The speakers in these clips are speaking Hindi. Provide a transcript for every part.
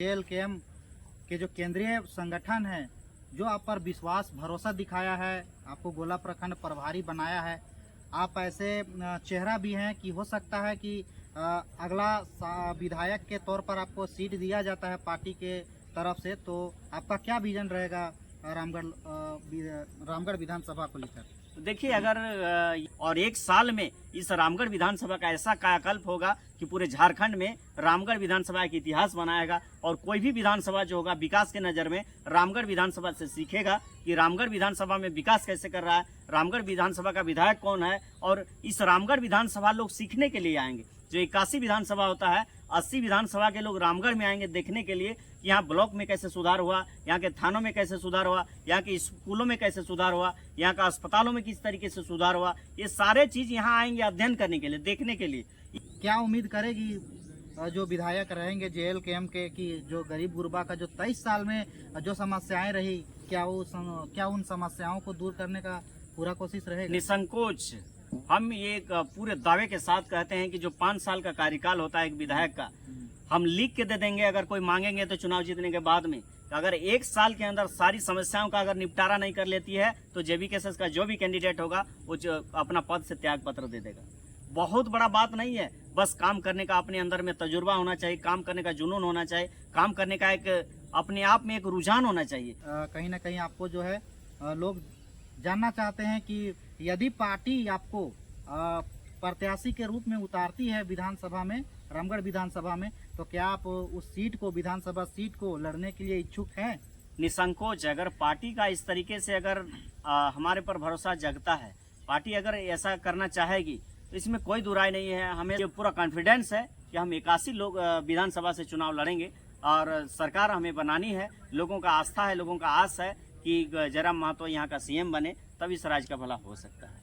JLKM के जो केंद्रीय संगठन है जो आप पर विश्वास भरोसा दिखाया है, आपको गोला प्रखंड प्रभारी बनाया है। आप ऐसे चेहरा भी हैं कि हो सकता है कि अगला विधायक के तौर पर आपको सीट दिया जाता है पार्टी के तरफ से, तो आपका क्या विजन रहेगा रामगढ़ विधानसभा को लेकर? देखिए, अगर और एक साल में इस रामगढ़ विधानसभा का ऐसा कायाकल्प होगा कि पूरे झारखंड में रामगढ़ विधानसभा का इतिहास बनाएगा और कोई भी विधानसभा जो होगा विकास के नज़र में रामगढ़ विधानसभा से सीखेगा कि रामगढ़ विधानसभा में विकास कैसे कर रहा है, रामगढ़ विधानसभा का विधायक कौन है। और इस रामगढ़ विधानसभा लोग सीखने के लिए आएंगे। जो 81 विधानसभा होता है, 80 विधानसभा के लोग रामगढ़ में आएंगे देखने के लिए कि यहाँ ब्लॉक में कैसे सुधार हुआ, यहाँ के थानों में कैसे सुधार हुआ, यहाँ के स्कूलों में कैसे सुधार हुआ, यहाँ का अस्पतालों में किस तरीके से सुधार हुआ। ये सारे चीज यहाँ आएंगे अध्ययन करने के लिए, देखने के लिए। क्या उम्मीद करेगी जो विधायक रहेंगे JLKM के कि जो गरीब गुरबा का जो 23 साल में जो समस्याएं रही, क्या उन समस्याओं को दूर करने का पूरा कोशिश रहेगा? निसंकोच हम ये पूरे दावे के साथ कहते हैं कि जो 5 साल का कार्यकाल होता है एक विधायक का, हम लिख के दे देंगे। अगर कोई मांगेंगे तो चुनाव जीतने के बाद में, अगर 1 साल के अंदर सारी समस्याओं का अगर निपटारा नहीं कर लेती है तो JBKSS का जो भी कैंडिडेट होगा वो अपना पद से त्याग पत्र दे देगा। बहुत बड़ा बात नहीं है, बस काम करने का अपने अंदर में तजुर्बा होना चाहिए, काम करने का जुनून होना चाहिए, काम करने का एक अपने आप में एक रुझान होना चाहिए। कहीं ना कहीं आपको जो है लोग जानना चाहते हैं कि यदि पार्टी आपको प्रत्याशी के रूप में उतारती है विधानसभा में, रामगढ़ विधानसभा में, तो क्या आप उस सीट को, विधानसभा सीट को लड़ने के लिए इच्छुक हैं? निसंकोच। अगर पार्टी का इस तरीके से अगर हमारे पर भरोसा जगता है, पार्टी अगर ऐसा करना चाहेगी तो इसमें कोई दुराई नहीं है। हमें ये पूरा कॉन्फिडेंस है कि हम 81 लोग विधानसभा से चुनाव लड़ेंगे और सरकार हमें बनानी है। लोगों का आस्था है, लोगों का आस है कि जयराम महतो यहाँ का CM बने, तब इस राज्य का भला हो सकता है।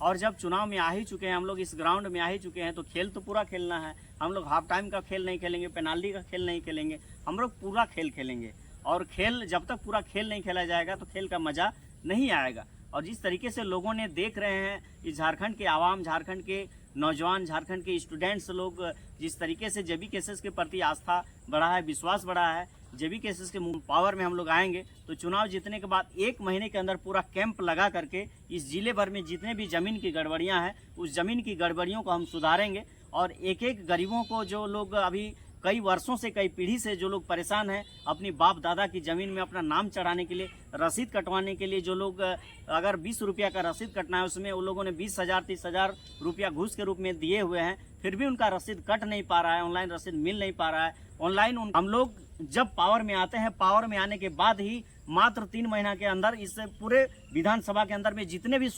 और जब चुनाव में आ ही चुके हैं हम लोग, इस ग्राउंड में आ ही चुके हैं, तो खेल तो पूरा खेलना है। हम लोग हाफ टाइम का खेल नहीं खेलेंगे, पेनाल्टी का खेल नहीं खेलेंगे, हम लोग पूरा खेल खेलेंगे। और खेल जब तक पूरा खेल नहीं खेला जाएगा तो खेल का मजा नहीं आएगा। और जिस तरीके से लोगों ने देख रहे हैं कि झारखंड के आवाम, झारखंड के नौजवान, झारखंड के स्टूडेंट्स लोग जिस तरीके से JBKSS के प्रति आस्था बढ़ा है, विश्वास बढ़ा है, JBKSS के पावर में हम लोग आएंगे तो चुनाव जीतने के बाद 1 महीने के अंदर पूरा कैंप लगा करके इस जिले भर में जितने भी जमीन की गड़बड़ियां हैं उस जमीन की गड़बड़ियों को हम सुधारेंगे। और एक एक गरीबों को, जो लोग अभी कई वर्षों से, कई पीढ़ी से जो लोग परेशान हैं, अपनी बाप दादा की ज़मीन में अपना नाम चढ़ाने के लिए, रसीद कटवाने के लिए, जो लोग अगर 20 रुपया का रसीद कटना है उसमें उन लोगों ने 20,000 30,000 रुपया घूस के रूप में दिए हुए हैं, फिर भी उनका रसीद कट नहीं पा रहा है, ऑनलाइन रसीद मिल नहीं पा रहा है। ऑनलाइन हम लोग जब पावर में आते हैं, पावर में आने के बाद ही मात्र 3 महीना के अंदर इस पूरे विधानसभा के अंदर में जितने भी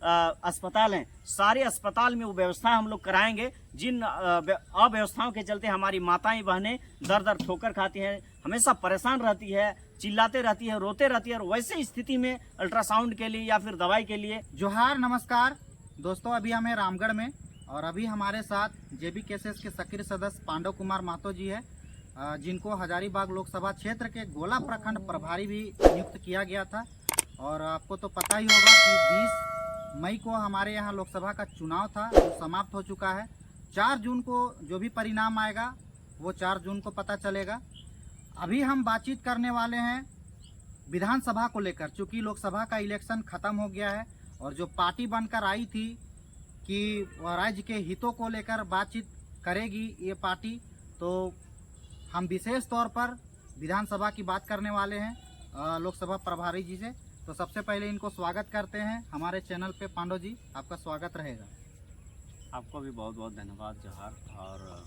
अस्पताल हैं, सारे अस्पताल में वो व्यवस्था हम लोग कराएंगे। जिन अव्यवस्थाओं के चलते हमारी माताएं बहनें दर दर ठोकर खाती हैं, हमेशा परेशान रहती है, चिल्लाते रहती है, रोते रहती है, और वैसे स्थिति में अल्ट्रासाउंड के लिए या फिर दवाई के लिए। जोहार, नमस्कार दोस्तों, अभी हमें रामगढ़ में, और अभी हमारे साथ JBKSS के सक्रिय सदस्य पांडव कुमार महतो जी है, जिनको हजारीबाग लोकसभा क्षेत्र के गोला प्रखंड प्रभारी भी नियुक्त किया गया था। और आपको तो पता ही होगा कि 20 मई को हमारे यहाँ लोकसभा का चुनाव था जो समाप्त हो चुका है। 4 जून को जो भी परिणाम आएगा वो 4 जून को पता चलेगा। अभी हम बातचीत करने वाले हैं विधानसभा को लेकर, चूँकि लोकसभा का इलेक्शन ख़त्म हो गया है और जो पार्टी बनकर आई थी कि राज्य के हितों को लेकर बातचीत करेगी ये पार्टी, तो हम विशेष तौर पर विधानसभा की बात करने वाले हैं लोकसभा प्रभारी जी से। तो सबसे पहले इनको स्वागत करते हैं हमारे चैनल पे। पांडव जी, आपका स्वागत रहेगा। आपको भी बहुत बहुत धन्यवाद, जोहार। और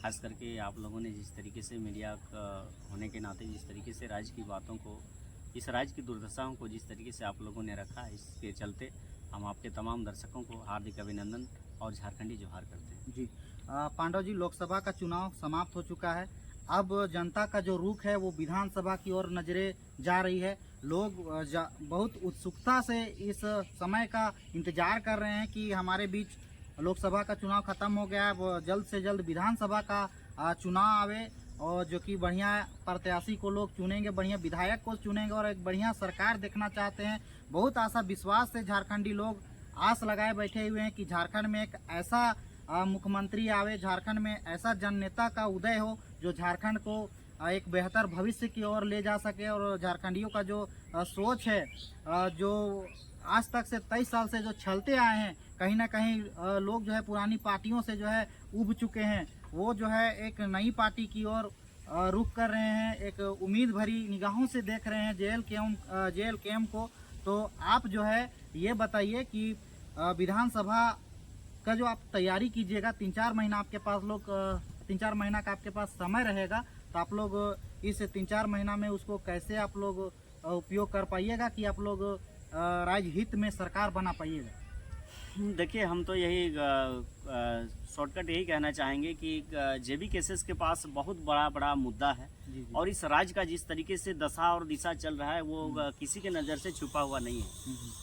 खास करके आप लोगों ने जिस तरीके से मीडिया होने के नाते जिस तरीके से राज्य की बातों को, इस राज्य की दुर्दशाओं को जिस तरीके से आप लोगों ने रखा, इसके चलते हम आपके तमाम दर्शकों को हार्दिक अभिनंदन और झारखंडी जोहार करते हैं। जी पांडव जी, लोकसभा का चुनाव समाप्त हो चुका है। अब जनता का जो रुख है वो विधानसभा की ओर नजरें जा रही है। लोग बहुत उत्सुकता से इस समय का इंतजार कर रहे हैं कि हमारे बीच लोकसभा का चुनाव खत्म हो गया है, वो जल्द से जल्द विधानसभा का चुनाव आवे, और जो कि बढ़िया प्रत्याशी को लोग चुनेंगे, बढ़िया विधायक को चुनेंगे और एक बढ़िया सरकार देखना चाहते हैं। बहुत आशा विश्वास से झारखंडी लोग आस लगाए बैठे हुए हैं कि झारखंड में एक ऐसा मुख्यमंत्री आवे, झारखंड में ऐसा जननेता का उदय हो जो झारखंड को एक बेहतर भविष्य की ओर ले जा सके और झारखंडियों का जो सोच है, जो आज तक से 23 साल से जो चलते आए हैं, कहीं ना कहीं लोग जो है पुरानी पार्टियों से जो है उब चुके हैं, वो जो है एक नई पार्टी की ओर रुख कर रहे हैं, एक उम्मीद भरी निगाहों से देख रहे हैं JLKM को। तो आप जो है ये बताइए कि विधानसभा का जो आप तैयारी कीजिएगा, 3-4 महीना आपके पास 3-4 महीना का आपके पास समय रहेगा, तो आप लोग इस 3-4 महीना में उसको कैसे आप लोग उपयोग कर पाइएगा कि आप लोग राज्य हित में सरकार बना पाइएगा? देखिए, हम तो यही शॉर्टकट यही कहना चाहेंगे कि JB केसेस के पास बहुत बड़ा मुद्दा है। जी। और इस राज्य का जिस तरीके से दशा और दिशा चल रहा है वो किसी के नज़र से छुपा हुआ नहीं है।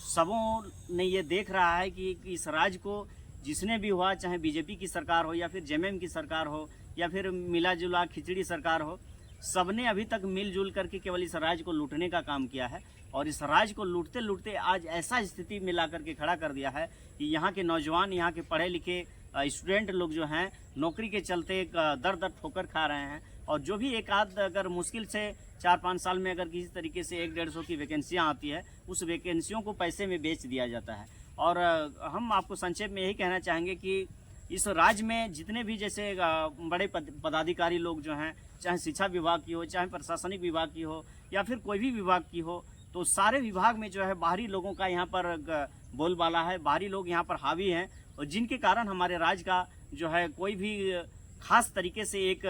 सबों ने ये देख रहा है कि इस राज्य को जिसने भी हुआ, चाहे बीजेपी की सरकार हो या फिर JMM की सरकार हो या फिर मिला जुला खिचड़ी सरकार हो, सबने अभी तक मिलजुल करके केवल इस राज्य को लूटने का काम किया है। और इस राज्य को लूटते लूटते आज ऐसा स्थिति में ला करके खड़ा कर दिया है कि यहाँ के नौजवान, यहाँ के पढ़े लिखे स्टूडेंट लोग जो हैं नौकरी के चलते दर दर ठोकर खा रहे हैं। और जो भी एक आध अगर मुश्किल से 4-5 साल में अगर किसी तरीके से 100-150 की वैकेंसियाँ आती है, उस वैकेंसियों को पैसे में बेच दिया जाता है। और हम आपको संक्षेप में यही कहना चाहेंगे कि इस राज्य में जितने भी जैसे बड़े पदाधिकारी लोग जो हैं, चाहे शिक्षा विभाग की हो, चाहे प्रशासनिक विभाग की हो या फिर कोई भी विभाग की हो, तो सारे विभाग में जो है बाहरी लोगों का यहाँ पर बोलबाला है, बाहरी लोग यहाँ पर हावी हैं। और जिनके कारण हमारे राज्य का जो है कोई भी खास तरीके से एक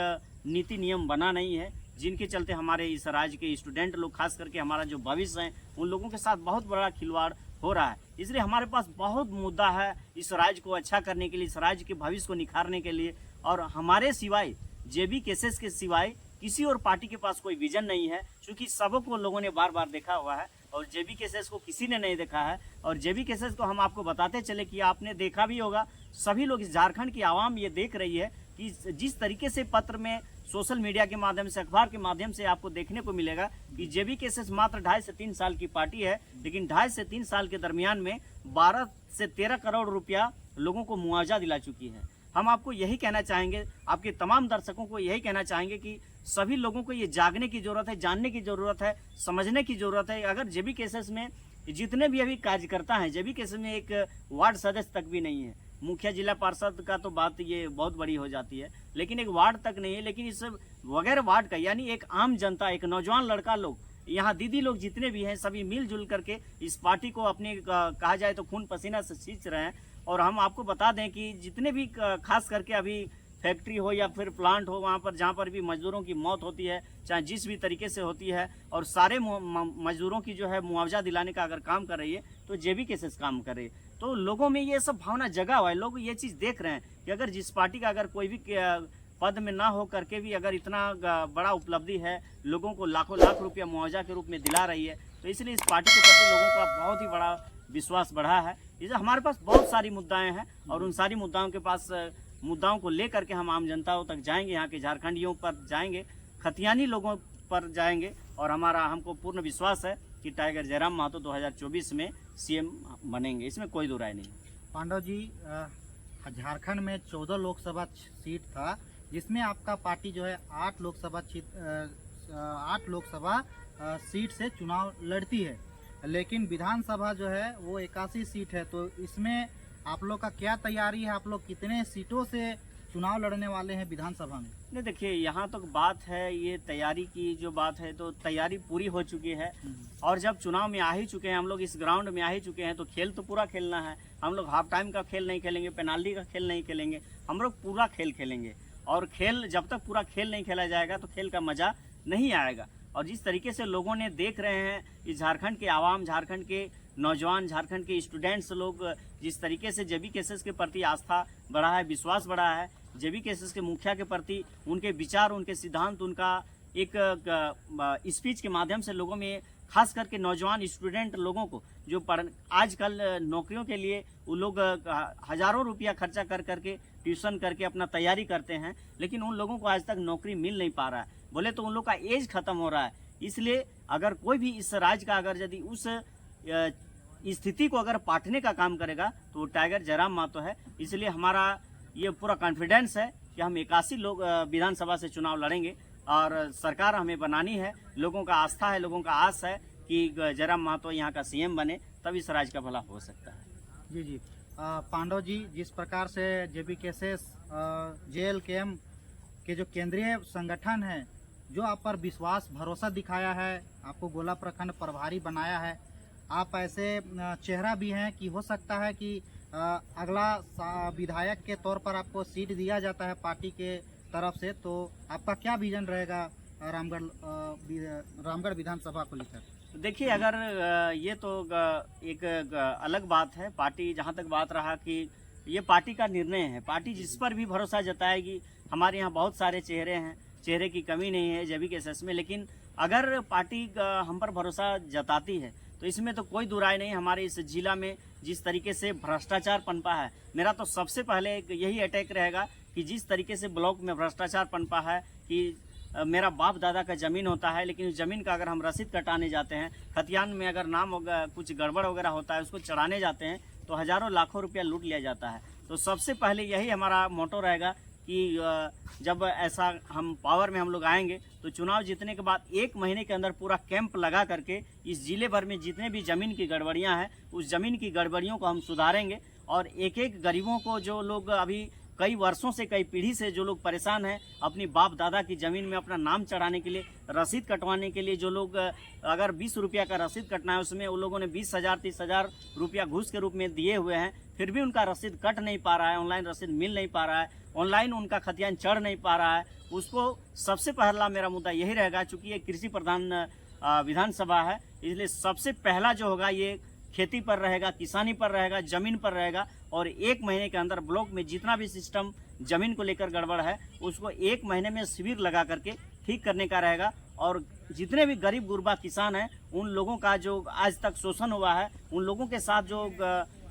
नीति नियम बना नहीं है, जिनके चलते हमारे इस राज्य के स्टूडेंट लोग, खास करके हमारा जो भविष्य है, उन लोगों के साथ बहुत बड़ा खिलवाड़ हो रहा है। इसलिए हमारे पास बहुत मुद्दा है इस राज्य को अच्छा करने के लिए, इस राज्य के भविष्य को निखारने के लिए। और हमारे सिवाय, JB केसेस के सिवाय किसी और पार्टी के पास कोई विजन नहीं है, क्योंकि सबको लोगों ने बार बार देखा हुआ है और JB केसेस को किसी ने नहीं देखा है। और JB केसेस को हम आपको बताते चले कि आपने देखा भी होगा, सभी लोग, इस झारखंड की आवाम ये देख रही है कि जिस तरीके से पत्र में, सोशल मीडिया के माध्यम से, अखबार के माध्यम से आपको देखने को मिलेगा कि JB केसेस मात्र 2.5 से 3 साल की पार्टी है, लेकिन 2.5 से 3 साल के दरमियान में 12 से 13 करोड़ रुपया लोगों को मुआवजा दिला चुकी है। हम आपको यही कहना चाहेंगे, आपके तमाम दर्शकों को यही कहना चाहेंगे कि सभी लोगों को ये जागने की जरूरत है, जानने की जरूरत है, समझने की जरूरत है। अगर JB केसेस में जितने भी अभी कार्यकर्ता हैं, JB केसेस में एक वार्ड सदस्य तक भी नहीं है। मुखिया जिला पार्षद का तो बात ये बहुत बड़ी हो जाती है, लेकिन एक वार्ड तक नहीं है। लेकिन इस वगैरह वार्ड का, यानी एक आम जनता, एक नौजवान लड़का लोग, यहाँ दीदी लोग जितने भी हैं, सभी मिलजुल करके इस पार्टी को अपने कहा जाए तो खून पसीना से सींच रहे हैं। और हम आपको बता दें कि जितने भी खास करके अभी फैक्ट्री हो या फिर प्लांट हो, वहाँ पर जहाँ पर भी मजदूरों की मौत होती है, चाहे जिस भी तरीके से होती है, और सारे मजदूरों की जो है मुआवजा दिलाने का अगर काम कर रही है, तो JB केसेस काम कर रही है। तो लोगों में ये सब भावना जगा हुआ है, लोग ये चीज़ देख रहे हैं कि अगर जिस पार्टी का अगर कोई भी पद में ना हो करके भी अगर इतना बड़ा उपलब्धि है, लोगों को लाखों लाख रुपया मुआवजा के रूप में दिला रही है, तो इसलिए इस पार्टी के प्रति लोगों का बहुत ही बड़ा विश्वास बढ़ा है। इसलिए हमारे पास बहुत सारी मुद्दाएं हैं और उन सारी मुद्दाओं को लेकर के हम आम जनताओं तक जाएंगे, यहाँ के झारखंडियों पर जाएंगे, खतियानी लोगों पर जाएंगे। और हमको पूर्ण विश्वास है कि टाइगर जयराम महतो 2024 में CM बनेंगे, इसमें कोई दो राय नहीं। पांडव जी, झारखंड में 14 लोकसभा सीट था, जिसमें आपका पार्टी जो है 8 लोकसभा सीट से चुनाव लड़ती है, लेकिन विधानसभा जो है वो 81 सीट है। तो इसमें आप लोग का क्या तैयारी है? आप लोग कितने सीटों से चुनाव लड़ने वाले हैं विधानसभा में? नहीं, देखिए, यहाँ तक बात है, ये तैयारी की जो बात है, तो तैयारी पूरी हो चुकी है। और जब चुनाव में आ ही चुके हैं, हम लोग इस ग्राउंड में आ ही चुके हैं, तो खेल तो पूरा खेलना है। हम लोग हाफ टाइम का खेल नहीं खेलेंगे, पेनाल्टी का खेल नहीं खेलेंगे, हम लोग पूरा खेल खेलेंगे। और खेल जब तक पूरा खेल नहीं खेला जाएगा तो खेल का मजा नहीं आएगा। और जिस तरीके से लोगों ने देख रहे हैं, इस झारखंड के आवाम, झारखंड के नौजवान, झारखंड के स्टूडेंट्स लोग जिस तरीके से JB केसेस के प्रति आस्था बढ़ा है, विश्वास बढ़ा है, JB केसेस के मुखिया के प्रति उनके विचार, उनके सिद्धांत, उनका एक स्पीच के माध्यम से लोगों में, खास करके नौजवान स्टूडेंट लोगों को जो आजकल नौकरियों के लिए वो लोग हज़ारों रुपया खर्चा कर करके ट्यूशन करके अपना तैयारी करते हैं, लेकिन उन लोगों को आज तक नौकरी मिल नहीं पा रहा है। बोले तो उन लोग का एज खत्म हो रहा है। इसलिए अगर कोई भी इस राज्य का अगर यदि उस स्थिति को अगर पाटने का काम करेगा तो वो टाइगर जयराम महतो है। इसलिए हमारा ये पूरा कॉन्फिडेंस है कि हम 81 लोग विधानसभा से चुनाव लड़ेंगे और सरकार हमें बनानी है। लोगों का आस्था है, लोगों का आस है कि जयराम महतो यहाँ का सीएम बने, तब इस राज्य का भला हो सकता है। जी जी। पांडव जी, जिस प्रकार से JBKSS JLKM के जो केंद्रीय संगठन है, जो आप पर विश्वास भरोसा दिखाया है, आपको गोला प्रखंड प्रभारी बनाया है, आप ऐसे चेहरा भी हैं कि हो सकता है कि अगला विधायक के तौर पर आपको सीट दिया जाता है पार्टी के तरफ से, तो आपका क्या विजन रहेगा रामगढ़ विधानसभा को लेकर? देखिए, अगर ये तो एक अलग बात है। पार्टी, जहाँ तक बात रहा कि ये पार्टी का निर्णय है, पार्टी जिस पर भी भरोसा जताएगी। हमारे यहाँ बहुत सारे चेहरे हैं, चेहरे की कमी नहीं है JBKSS में, लेकिन अगर पार्टी हम पर भरोसा जताती है तो इसमें तो कोई दुराय नहीं। हमारे इस जिला में जिस तरीके से भ्रष्टाचार पनपा है, मेरा तो सबसे पहले यही अटैक रहेगा कि जिस तरीके से ब्लॉक में भ्रष्टाचार पनपा है कि मेरा बाप दादा का ज़मीन होता है, लेकिन उस ज़मीन का अगर हम रसीद कटाने जाते हैं, खतियान में अगर नाम कुछ गड़बड़ वगैरह होता है, उसको चढ़ाने जाते हैं तो हज़ारों लाखों रुपया लूट लिया जाता है। तो सबसे पहले यही हमारा मोटो रहेगा कि जब ऐसा हम पावर में हम लोग आएंगे तो चुनाव जीतने के बाद 1 महीने के अंदर पूरा कैंप लगा करके इस जिले भर में जितने भी ज़मीन की गड़बड़ियाँ हैं, उस ज़मीन की गड़बड़ियों को हम सुधारेंगे। और एक एक गरीबों को, जो लोग अभी कई वर्षों से, कई पीढ़ी से जो लोग परेशान हैं, अपनी बाप दादा की ज़मीन में अपना नाम चढ़ाने के लिए, रसीद कटवाने के लिए, जो लोग अगर 20 रुपया का रसीद कटना है, उसमें उन लोगों ने 20,000 30,000 रुपया घूस के रूप में दिए हुए हैं, फिर भी उनका रसीद कट नहीं पा रहा है, ऑनलाइन रसीद मिल नहीं पा रहा है, ऑनलाइन उनका खतियान चढ़ नहीं पा रहा है। उसको सबसे पहला मेरा मुद्दा यही रहेगा, चूँकि ये कृषि प्रधान विधानसभा है, इसलिए सबसे पहला जो होगा ये खेती पर रहेगा, किसानी पर रहेगा, ज़मीन पर रहेगा। और 1 महीने के अंदर ब्लॉक में जितना भी सिस्टम ज़मीन को लेकर गड़बड़ है, उसको 1 महीने में शिविर लगा करके ठीक करने का रहेगा। और जितने भी गरीब गुरबा किसान हैं, उन लोगों का जो आज तक शोषण हुआ है, उन लोगों के साथ जो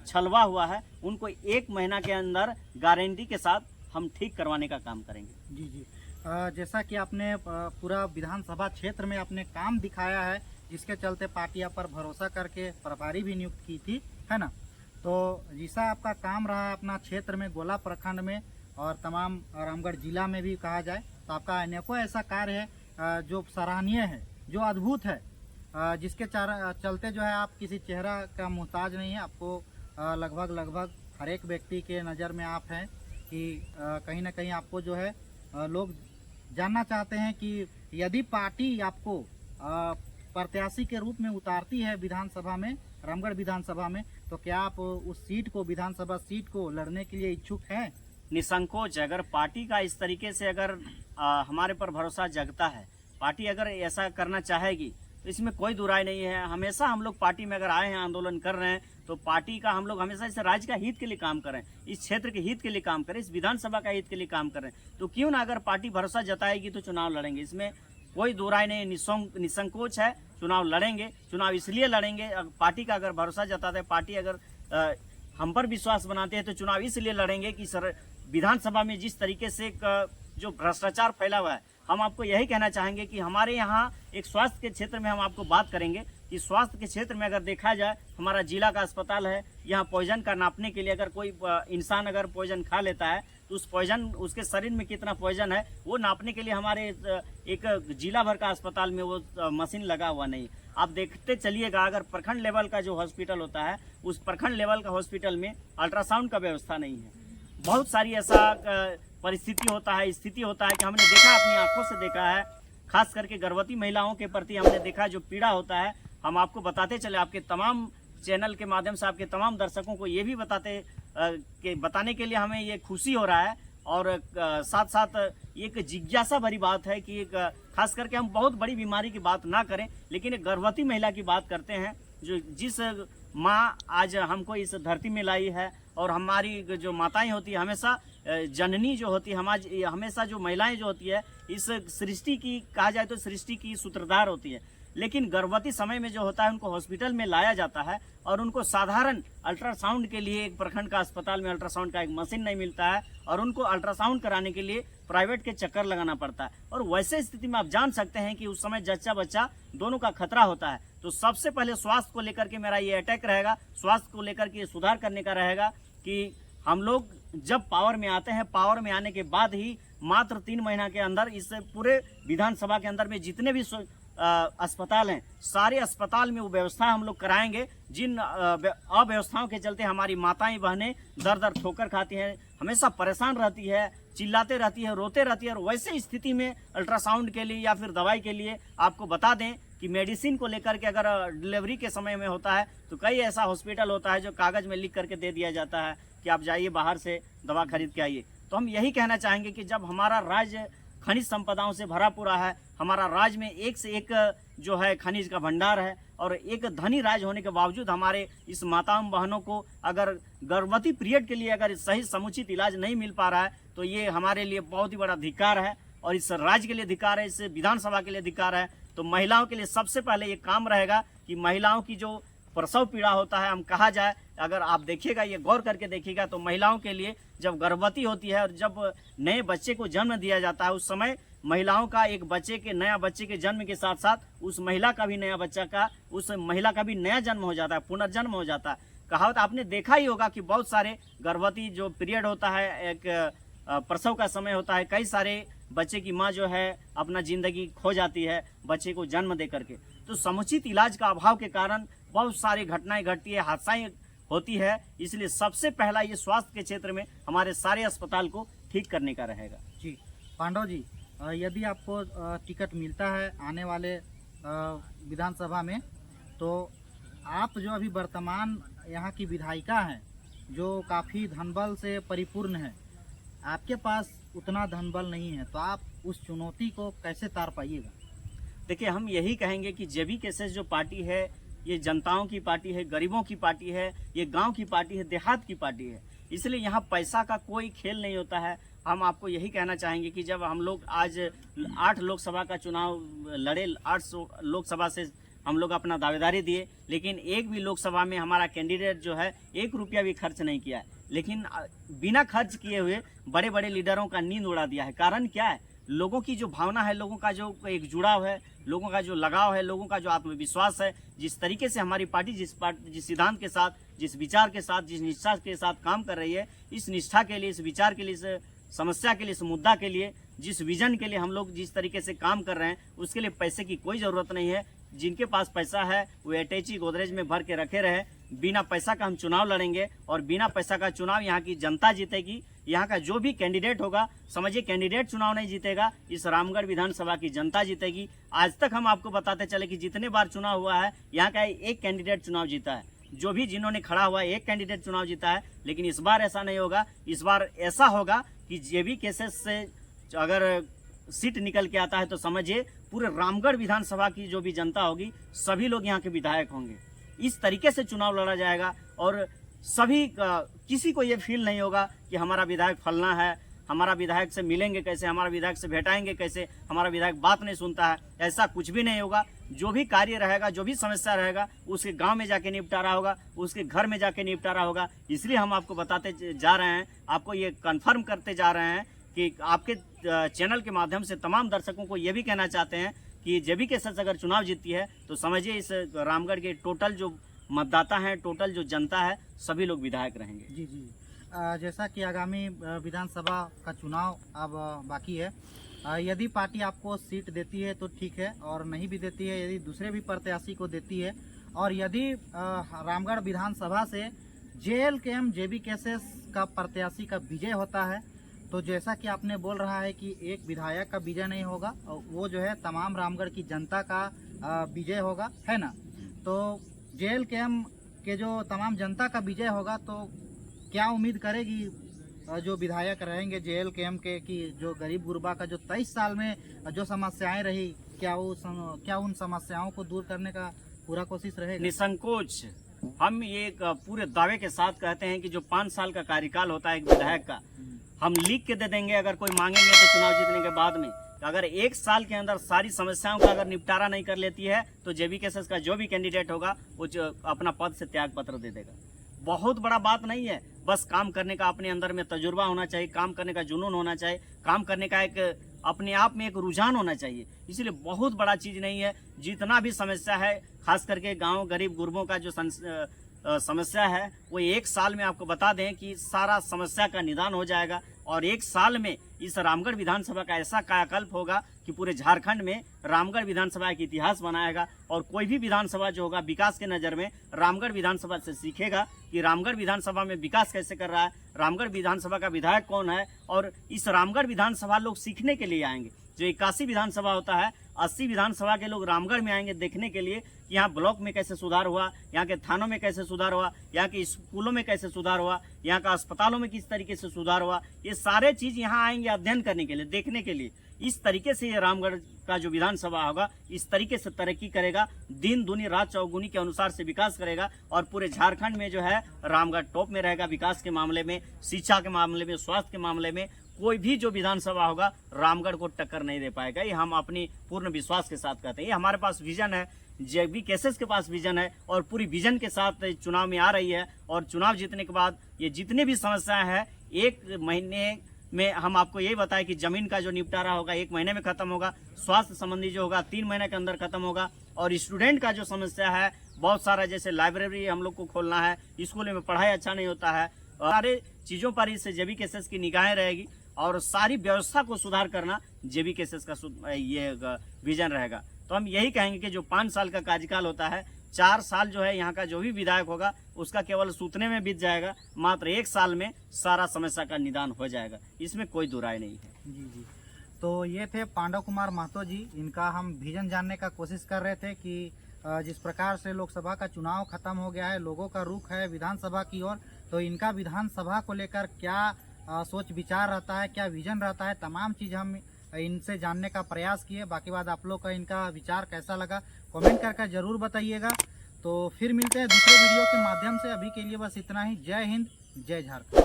छलवा हुआ है, उनको 1 महीना के अंदर गारंटी के साथ हम ठीक करवाने का काम करेंगे। जी जी। जैसा कि आपने पूरा विधानसभा क्षेत्र में अपने काम दिखाया है, जिसके चलते पार्टी आप पर भरोसा करके प्रभारी भी नियुक्त की थी, है ना? तो जैसा आपका काम रहा अपना क्षेत्र में, गोला प्रखंड में और तमाम रामगढ़ जिला में भी कहा जाए, तो आपका अनेकों ऐसा कार्य है जो सराहनीय है, जो अद्भुत है, जिसके चलते जो है आप किसी चेहरा का मोहताज नहीं है। आपको लगभग हर एक व्यक्ति के नज़र में आप हैं कि कहीं ना कहीं आपको जो है लोग जानना चाहते हैं कि यदि पार्टी आपको प्रत्याशी के रूप में उतारती है विधानसभा में, रामगढ़ विधानसभा में, तो क्या आप उस सीट को, विधानसभा सीट को लड़ने के लिए इच्छुक हैं? निसंकोच। अगर पार्टी का इस तरीके से अगर हमारे पर भरोसा जगता है, पार्टी अगर ऐसा करना चाहेगी, तो इसमें कोई दुराय नहीं है। हमेशा हम लोग पार्टी में अगर आए हैं, आंदोलन कर रहे हैं, तो पार्टी का हम लोग हमेशा इस राज्य का हित के लिए काम करें, इस क्षेत्र के हित के लिए काम करें, इस विधानसभा का हित के लिए काम करें। तो क्यों ना, अगर पार्टी भरोसा जताएगी तो चुनाव लड़ेंगे, इसमें कोई दो राय नहीं, निसंकोच है, चुनाव लड़ेंगे। चुनाव इसलिए लड़ेंगे, पार्टी का अगर भरोसा जताते हैं, पार्टी अगर हम पर विश्वास बनाते हैं, तो चुनाव इसलिए लड़ेंगे कि सर विधानसभा में जिस तरीके से जो भ्रष्टाचार फैला हुआ है, हम आपको यही कहना चाहेंगे कि हमारे यहाँ एक स्वास्थ्य के क्षेत्र में हम आपको बात करेंगे कि स्वास्थ्य के क्षेत्र में अगर देखा जाए, हमारा जिला का अस्पताल है, यहाँ पॉइजन का नापने के लिए अगर कोई इंसान अगर पॉइजन खा लेता है, तो उस पॉइजन, उसके शरीर में कितना पॉइजन है, वो नापने के लिए हमारे एक जिला भर का अस्पताल में वो मशीन लगा हुआ नहीं। आप देखते चलिएगा, अगर प्रखंड लेवल का जो हॉस्पिटल होता है, उस प्रखंड लेवल का हॉस्पिटल में अल्ट्रासाउंड का व्यवस्था नहीं है। बहुत सारी ऐसा परिस्थिति होता है, स्थिति होता है कि हमने देखा, अपनी आंखों से देखा है, खास करके गर्भवती महिलाओं के प्रति हमने देखा जो पीड़ा होता है। हम आपको बताते चले, आपके तमाम चैनल के माध्यम से आपके तमाम दर्शकों को ये भी बताने के लिए हमें ये खुशी हो रहा है, और साथ साथ एक जिज्ञासा भरी बात है कि खास करके हम बहुत बड़ी बीमारी की बात ना करें, लेकिन एक गर्भवती महिला की बात करते हैं, जो जिस माँ आज हमको इस धरती में लाई है, और हमारी जो माताएं होती है, हमेशा जननी जो होती है, हमेशा जो महिलाएं जो होती है, इस सृष्टि की कहा जाए तो सृष्टि की सूत्रधार होती है। लेकिन गर्भवती समय में जो होता है, उनको हॉस्पिटल में लाया जाता है, और उनको साधारण अल्ट्रासाउंड के लिए एक प्रखंड का अस्पताल में अल्ट्रासाउंड का एक मशीन नहीं मिलता है, और उनको अल्ट्रासाउंड कराने के लिए प्राइवेट के चक्कर लगाना पड़ता है। और वैसे स्थिति में आप जान सकते हैं कि उस समय जच्चा बच्चा दोनों का खतरा होता है। तो सबसे पहले स्वास्थ्य को लेकर के मेरा ये अटैक रहेगा, स्वास्थ्य को लेकर के सुधार करने का रहेगा कि हम लोग जब पावर में आते हैं, पावर में आने के बाद ही मात्र 3 महीना के अंदर इस पूरे विधानसभा के अंदर में जितने भी अस्पताल हैं, सारे अस्पताल में वो व्यवस्था हम लोग कराएंगे। जिन अव्यवस्थाओं के चलते हमारी माताएं बहनें दर दर ठोकर खाती हैं, हमेशा परेशान रहती है, चिल्लाते रहती है, रोते रहती है, और वैसे स्थिति में अल्ट्रासाउंड के लिए या फिर दवाई के लिए आपको बता दें कि मेडिसिन को लेकर के अगर डिलीवरी के समय में होता है तो कई ऐसा हॉस्पिटल होता है जो कागज में लिख करके दे दिया जाता है कि आप जाइए बाहर से दवा खरीद के आइए। तो हम यही कहना चाहेंगे कि जब हमारा राज्य खनिज संपदाओं से भरा पूरा है, हमारा राज्य में एक से एक जो है खनिज का भंडार है, और एक धनी राज्य होने के बावजूद हमारे इस माताओं बहनों को अगर गर्भवती पीरियड के लिए अगर सही समुचित इलाज नहीं मिल पा रहा है तो ये हमारे लिए बहुत ही बड़ा धिक्कार है, और इस राज्य के लिए धिक्कार है, इस विधानसभा के लिए धिक्कार है। तो महिलाओं के लिए सबसे पहले ये काम रहेगा कि महिलाओं की जो प्रसव पीड़ा होता है, हम कहा जाए, अगर आप देखिएगा, ये गौर करके देखिएगा, तो महिलाओं के लिए जब गर्भवती होती है और जब नए बच्चे को जन्म दिया जाता है, उस समय महिलाओं का एक बच्चे के नया बच्चे के जन्म के साथ साथ उस महिला का भी नया बच्चा का उस महिला का भी नया जन्म हो जाता है, पुनर्जन्म हो जाता है। कहावत आपने देखा ही होगा कि बहुत सारे गर्भवती जो पीरियड होता है, एक प्रसव का समय होता है, कई सारे बच्चे की माँ जो है अपना जिंदगी खो जाती है बच्चे को जन्म दे करके। तो समुचित इलाज का अभाव के कारण बहुत सारी घटनाएं घटती है, हादसाएं होती है। इसलिए सबसे पहला ये स्वास्थ्य के क्षेत्र में हमारे सारे अस्पताल को ठीक करने का रहेगा। जी पांडव जी, यदि आपको टिकट मिलता है आने वाले विधानसभा में, तो आप जो अभी वर्तमान यहाँ की विधायिका हैं, जो काफ़ी धनबल से परिपूर्ण है, आपके पास उतना धनबल नहीं है, तो आप उस चुनौती को कैसे तार पाइएगा? देखिए, हम यही कहेंगे कि जेबी केसेस जो पार्टी है, ये जनताओं की पार्टी है, गरीबों की पार्टी है, ये गांव की पार्टी है, देहात की पार्टी है। इसलिए यहाँ पैसा का कोई खेल नहीं होता है। हम आपको यही कहना चाहेंगे कि जब हम लोग आज 8 लोकसभा का चुनाव लड़े, 8 लोकसभा से हम लोग अपना दावेदारी दिए, लेकिन एक भी लोकसभा में हमारा कैंडिडेट जो है 1 रुपया भी खर्च नहीं किया है, लेकिन बिना खर्च किए हुए बड़े बड़े लीडरों का नींद उड़ा दिया है। कारण क्या है? लोगों की जो भावना है, लोगों का जो एक जुड़ाव है, लोगों का जो लगाव है, लोगों का जो आत्मविश्वास है, जिस तरीके से हमारी पार्टी जिस सिद्धांत के साथ, जिस विचार के साथ, जिस निष्ठा के साथ काम कर रही है, इस निष्ठा के लिए, इस विचार के लिए, इस समस्या के लिए, इस मुद्दा के लिए, जिस विजन के लिए हम लोग जिस तरीके से काम कर रहे हैं, उसके लिए पैसे की कोई ज़रूरत नहीं है। जिनके पास पैसा है वो अटैची गोदरेज में भर के रखे रहे। बिना पैसा का हम चुनाव लड़ेंगे और बिना पैसा का चुनाव यहाँ की जनता जीतेगी। यहाँ का जो भी कैंडिडेट होगा, समझिए कैंडिडेट चुनाव नहीं जीतेगा, इस रामगढ़ विधानसभा की जनता जीतेगी। आज तक हम आपको बताते चले कि जितने बार चुनाव हुआ है, यहाँ का एक कैंडिडेट चुनाव जीता है, जो भी जिन्होंने खड़ा हुआ है, एक कैंडिडेट चुनाव जीता है। लेकिन इस बार ऐसा नहीं होगा। इस बार ऐसा होगा कि जेबी केसेस से अगर सीट निकल के आता है तो समझिए पूरे रामगढ़ विधानसभा की जो भी जनता होगी, सभी लोग यहाँ के विधायक होंगे। इस तरीके से चुनाव लड़ा जाएगा और सभी किसी को ये फील नहीं होगा कि हमारा विधायक फलना है, हमारा विधायक से मिलेंगे कैसे, हमारा विधायक से भेटाएंगे कैसे, हमारा विधायक बात नहीं सुनता है। ऐसा कुछ भी नहीं होगा। जो भी कार्य रहेगा, जो भी समस्या रहेगा, उसके गांव में जाके निपटारा होगा, उसके घर में जाके निपटारा होगा। इसलिए हम आपको बताते जा रहे हैं, आपको ये कन्फर्म करते जा रहे हैं कि आपके चैनल के माध्यम से तमाम दर्शकों को ये भी कहना चाहते हैं कि जेबी केसेस अगर चुनाव जीतती है तो समझिए इस रामगढ़ के टोटल जो मतदाता हैं, टोटल जो जनता है, सभी लोग विधायक रहेंगे। जी जी, जैसा कि आगामी विधानसभा का चुनाव अब बाकी है, यदि पार्टी आपको सीट देती है तो ठीक है, और नहीं भी देती है, यदि दूसरे भी प्रत्याशी को देती है, और यदि रामगढ़ विधानसभा से JLKM जेबी केसेस का प्रत्याशी का विजय होता है, तो जैसा कि आपने बोल रहा है कि एक विधायक का विजय नहीं होगा, वो जो है तमाम रामगढ़ की जनता का विजय होगा, है ना? तो JLKM के जो तमाम जनता का विजय होगा, तो क्या उम्मीद करेगी जो विधायक रहेंगे JLKM के कि जो गरीब गुरबा का जो 23 साल में जो समस्याएं रही, क्या उन समस्याओं को दूर करने का पूरा कोशिश रहेगा? निसंकोच हम ये पूरे दावे के साथ कहते हैं कि जो 5 साल का कार्यकाल होता है एक विधायक का, हम लिख के दे देंगे अगर कोई मांगेंगे तो चुनाव जीतने के बाद में। तो अगर 1 साल के अंदर सारी समस्याओं का अगर निपटारा नहीं कर लेती है तो जेबी केसेस का जो भी कैंडिडेट होगा वो अपना पद से त्याग पत्र दे देगा। बहुत बड़ा बात नहीं है, बस काम करने का अपने अंदर में तजुर्बा होना चाहिए, काम करने का जुनून होना चाहिए, काम करने का एक अपने आप में एक रुझान होना चाहिए। इसलिए बहुत बड़ा चीज़ नहीं है। जितना भी समस्या है, खास करके गाँव गरीब गुरबों का जो समस्या है, वो 1 साल में आपको बता दें कि सारा समस्या का निदान हो जाएगा और एक साल में इस रामगढ़ विधानसभा का ऐसा कायाकल्प होगा कि पूरे झारखंड में रामगढ़ विधानसभा का इतिहास बनाएगा। और कोई भी विधानसभा जो होगा विकास के नज़र में रामगढ़ विधानसभा से सीखेगा कि रामगढ़ विधानसभा में विकास कैसे कर रहा है, रामगढ़ विधानसभा का विधायक कौन है। और इस रामगढ़ विधानसभा लोग सीखने के लिए आएंगे। जो 81 विधानसभा होता है, 80 विधानसभा के लोग रामगढ़ में आएंगे देखने के लिए कि यहाँ ब्लॉक में कैसे सुधार हुआ, यहाँ के थानों में कैसे सुधार हुआ, यहाँ के स्कूलों में कैसे सुधार हुआ, यहाँ का अस्पतालों में किस तरीके से सुधार हुआ। ये सारे चीज़ यहाँ आएंगे अध्ययन करने के लिए, देखने के लिए। इस तरीके से ये रामगढ़ का जो विधानसभा होगा इस तरीके से तरक्की करेगा, दिन दूनी रात चौगुनी के अनुसार से विकास करेगा। और पूरे झारखंड में जो है रामगढ़ टॉप में रहेगा विकास के मामले में, शिक्षा के मामले में, स्वास्थ्य के मामले में। कोई भी जो विधानसभा होगा रामगढ़ को टक्कर नहीं दे पाएगा। ये हम अपनी पूर्ण विश्वास के साथ कहते हैं। ये हमारे पास विजन है, जेबी केसेस के पास विजन है और पूरी विजन के साथ चुनाव में आ रही है। और चुनाव जीतने के बाद ये जितनी भी समस्याएं हैं 1 महीने में हम आपको यही बताएं कि जमीन का जो निपटारा होगा 1 महीने में खत्म होगा, स्वास्थ्य संबंधी जो होगा 3 महीने के अंदर खत्म होगा। और स्टूडेंट का जो समस्या है बहुत सारा, जैसे लाइब्रेरी हम लोग को खोलना है, स्कूल में पढ़ाई अच्छा नहीं होता है, सारे चीज़ों पर इससे जेबी केसेस की निगाहें रहेगी। और सारी व्यवस्था को सुधार करना जेबी केसेस का ये विजन रहेगा। तो हम यही कहेंगे कि जो 5 साल का कार्यकाल होता है, 4 साल जो है यहाँ का जो भी विधायक होगा उसका केवल सूतने में बीत जाएगा, मात्र 1 साल में सारा समस्या का निदान हो जाएगा। इसमें कोई दुराय नहीं है। जी जी। तो ये थे पांडव कुमार महतो जी। इनका हम विजन जानने का कोशिश कर रहे थे कि जिस प्रकार से लोकसभा का चुनाव खत्म हो गया है, लोगों का रुख है विधानसभा की ओर, तो इनका विधानसभा को लेकर क्या सोच विचार रहता है, क्या विजन रहता है, तमाम चीज़ हम इनसे जानने का प्रयास किए। बाकी बात आप लोग का इनका विचार कैसा लगा कमेंट करके ज़रूर बताइएगा। तो फिर मिलते हैं दूसरे वीडियो के माध्यम से। अभी के लिए बस इतना ही। जय हिंद, जय झारखंड।